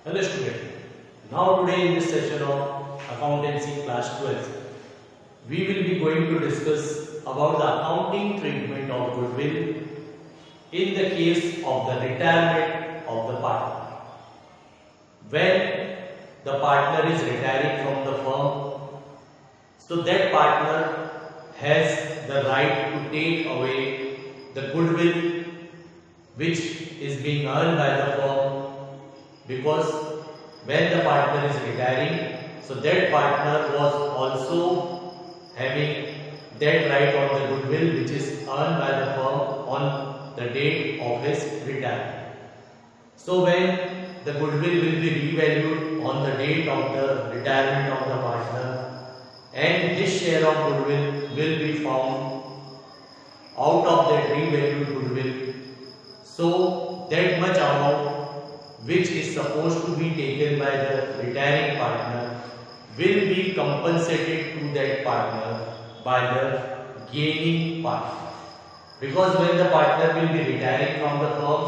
Hello student. Now today in this session of accountancy class 12, we will be going to discuss about the accounting treatment of goodwill in the case of the retirement of the partner. When the partner is retiring from the firm, so that partner has the right to take away the goodwill which is being earned by the firm, because when the partner is retiring, so that partner was also having that right on the goodwill which is earned by the firm on the date of his retirement. So when the goodwill will be revalued on the date of the retirement of the partner, and his share of goodwill will be found out of that revalued goodwill, so that much amount which is supposed to be taken by the retiring partner will be compensated to that partner by the gaining partner. Because when the partner will be retiring from the firm,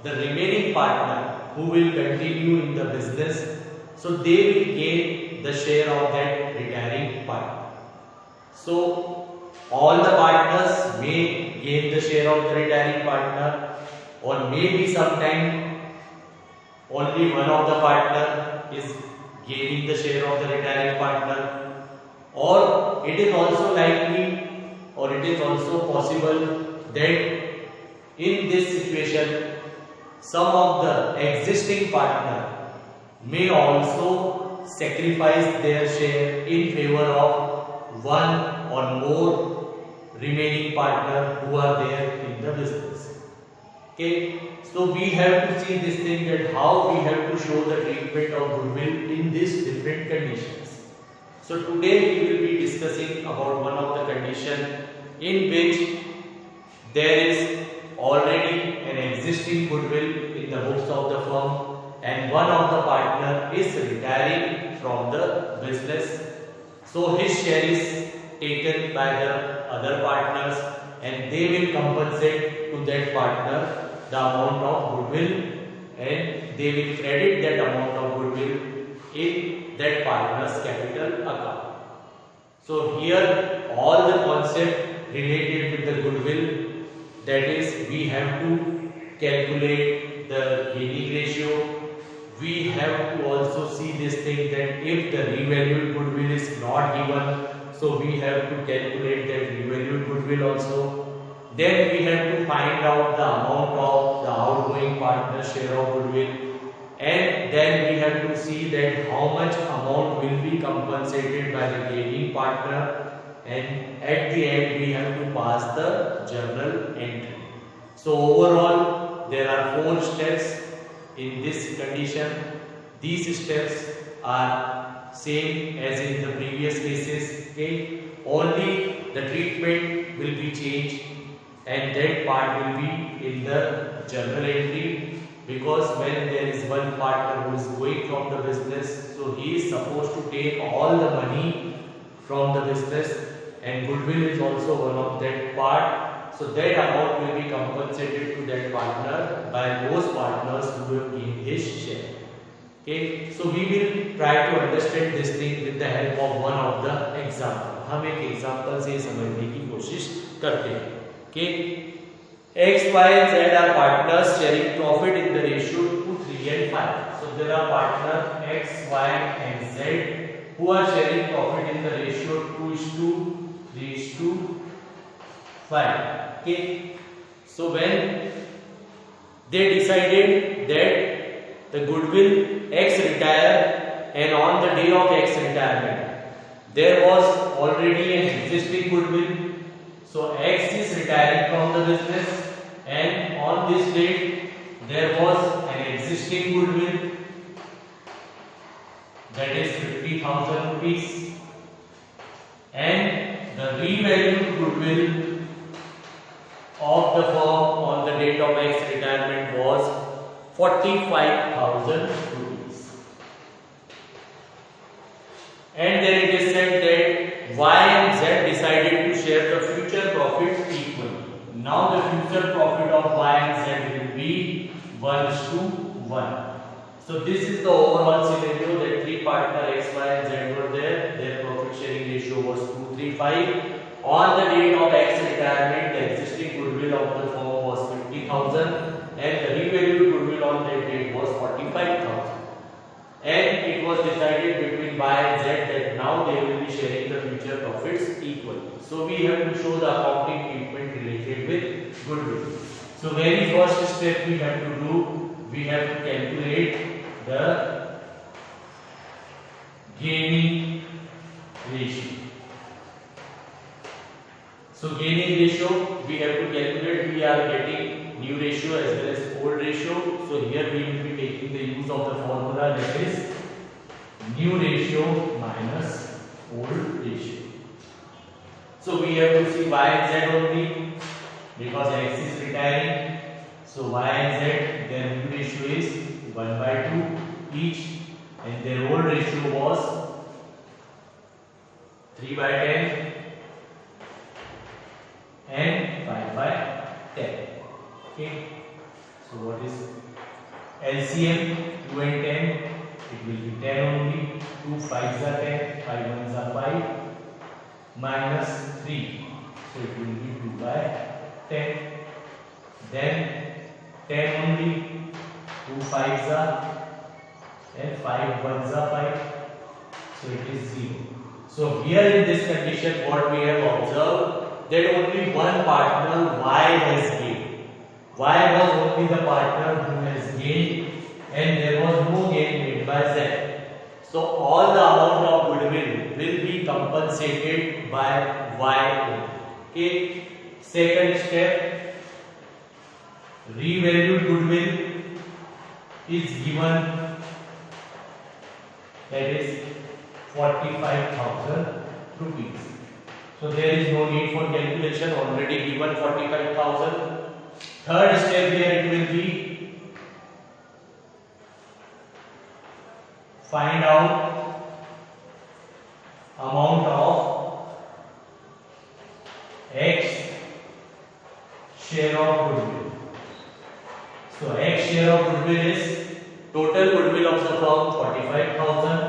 the remaining partner who will continue in the business, so they will gain the share of that retiring partner. So all the partners may gain the share of the retiring partner, or maybe sometime only one of the partner is gaining the share of the retiring partner, or it is also likely, or it is also possible that in this situation some of the existing partner may also sacrifice their share in favor of one or more remaining partner who are there in the business. Okay, so we have to see this thing, that how we have to show the treatment of goodwill in these different conditions. So today we will be discussing about one of the conditions in which there is already an existing goodwill in the books of the firm, and one of the partner is retiring from the business. So his share is taken by the other partners, and they will compensate to that partner the amount of goodwill, and they will credit that amount of goodwill in that partner's capital account. So here all the concept related with the goodwill, that is, we have to calculate the gaining ratio. We have to also see this thing, that if the revalued goodwill is not given, so we have to calculate that revalued goodwill also. Then we have to find out the amount of the outgoing partner's share of goodwill, and then we have to see that how much amount will be compensated by the gaining partner, and at the end we have to pass the journal entry. So overall there are 4 steps in this condition. These steps are same as in the previous cases. Okay, only the treatment will be changed, and that part will be in the journal entry, because when there is one partner who is going from the business, so he is supposed to take all the money from the business, and goodwill is also one of that part. So that amount will be compensated to that partner by those partners who have gained his share. Okay, so we will try to understand this thing with the help of one of the example. हम एक example से समझने की कोशिश करते हैं. Okay, X, Y and Z are partners sharing profit in the ratio 2, 3 and 5. So there are partners X, Y and Z who are sharing profit in the ratio 2:3:5. Okay, so when they decided that the goodwill X retire, and on the day of X retirement there was already an existing goodwill. So X is retiring from the business, and on this date there was an existing goodwill, that is 50,000 rupees, and the revalued goodwill of the firm on the date of X retirement was 45,000 rupees. And then it is said that Y and Z decided to share the future profit equally. Now the future profit of Y and Z will be 1:1. So this is the overall scenario that three partner X, Y and Z were there. Their profit sharing ratio was 235. On the date of X retirement, the existing goodwill of the firm was 50,000 and the revalued goodwill on that date was 45,000. And it was decided between Y and Z that now they will be sharing the future profits equally. So we have to show the accounting treatment related with goodwill. So very first step we have to do, we have to calculate the gaining ratio. So gaining ratio we have to calculate. We are getting new ratio as well as old ratio. So here we will be taking the use of the formula, that is new ratio minus old ratio. So we have to see Y and Z only because X is retiring. So Y and Z, their new ratio is 1/2 each and their old ratio was 3/10 and 5/10. Okay. So what is LCM? 2 and 10. It will be 10 only. 2 5s are 10. 5 1s are 5. Minus 3. So it will be 2/10. Then 10 only. 2 5s are and 5 1s are 5. So it is 0. So here in this condition what we have observed that only one partner Y has gained. Y was only the partner who has gained and there was no gain made by Z. So all the amount of goodwill will be compensated by Y only. Okay. Second step, revalued goodwill is given, that is 45,000 rupees. So there is no need for calculation, already given 45,000. Third step here it will be find out amount of X share of goodwill. So X share of goodwill is total goodwill of the firm 45,000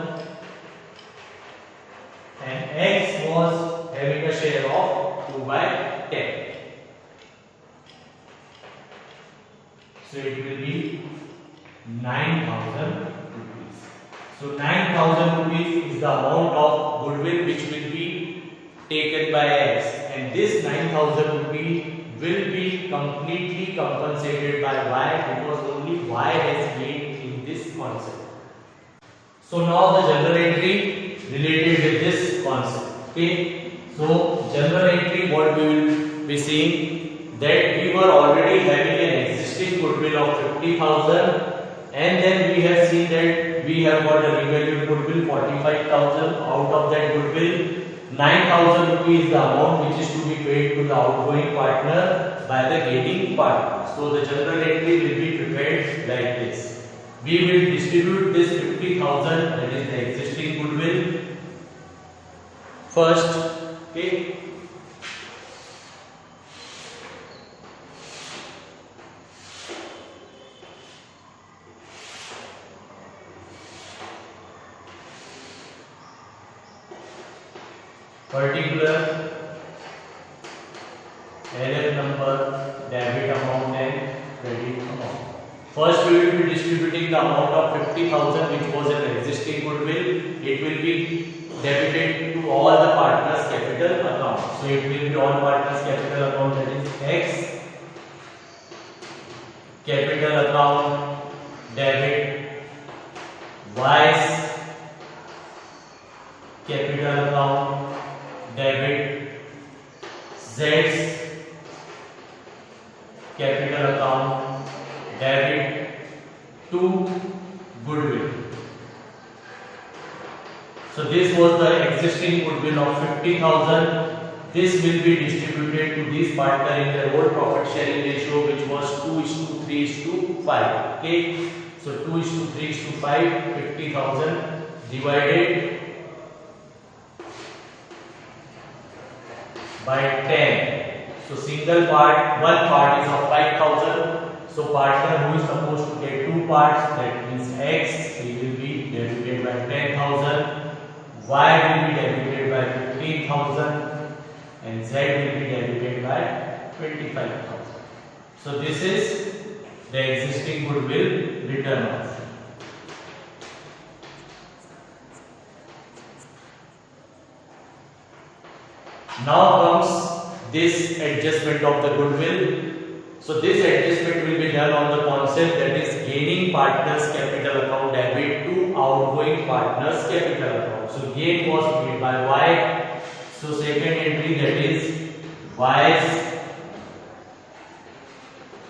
and X was having a share of 2/10. So it will be 9,000 rupees. So 9,000 rupees is the amount of goodwill which will be taken by X, and this 9,000 rupees will be completely compensated by Y because only Y has gained in this concept. So now the journal entry related with this concept. Okay. So journal entry, what we will be seeing, that we were already having an existing goodwill of 50,000 and then we have seen that we have got a revalued goodwill 45,000. Out of that goodwill 9,000 rupees is the amount which is to be paid to the outgoing partner by the gaining partner. So the journal entry will be prepared like this. We will distribute this 50,000, that is the existing goodwill, first. Okay. Particular, LF number, debit amount and credit amount. First we will be distributing the amount of 50,000 which was an existing goodwill. It will be debited to all the partners' capital account. So it will be all partners' capital account, that is X capital account debit, Y's capital account debit, Z's capital account debit to goodwill. So this was the existing goodwill of 50,000. This will be distributed to these partner in their old profit sharing ratio, which was 2:3:5. Okay. So 2:3:5, 50,000 divided by 10. So single part, one part is of 5,000. So partner who is supposed to get two parts, that means X, he will be debited by 10,000, Y will be debited by 15,000, and Z will be debited by 25,000. So this is the existing goodwill return off. Now comes this adjustment of the goodwill. So this adjustment will be done on the concept that is gaining partners capital account debit to outgoing partners capital account. So gain was made by Y. So second entry, that is Y's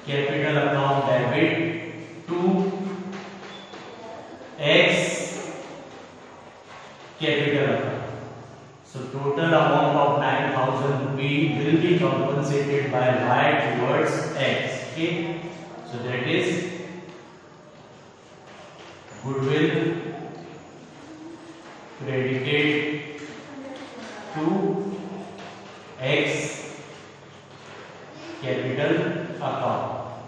capital account debit to X capital account. So total amount of 9,000 rupee will be compensated by Y towards X. Okay. So that is goodwill credited to X capital account.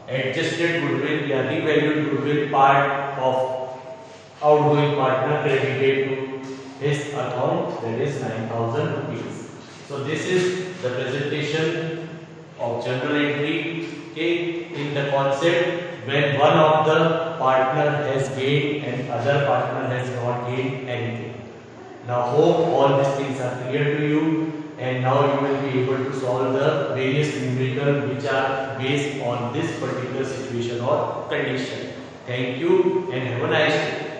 Adjusted goodwill, या revalued goodwill part of outgoing partner credited to his account, that is 9,000 rupees. So this is the presentation of journal entry. Okay, in the concept when one of the partner has gained and other partner has not gained anything. Now hope all these things are clear to you, and now you will be able to solve the various numerical which are based on this particular situation or condition. Thank you and have a nice day.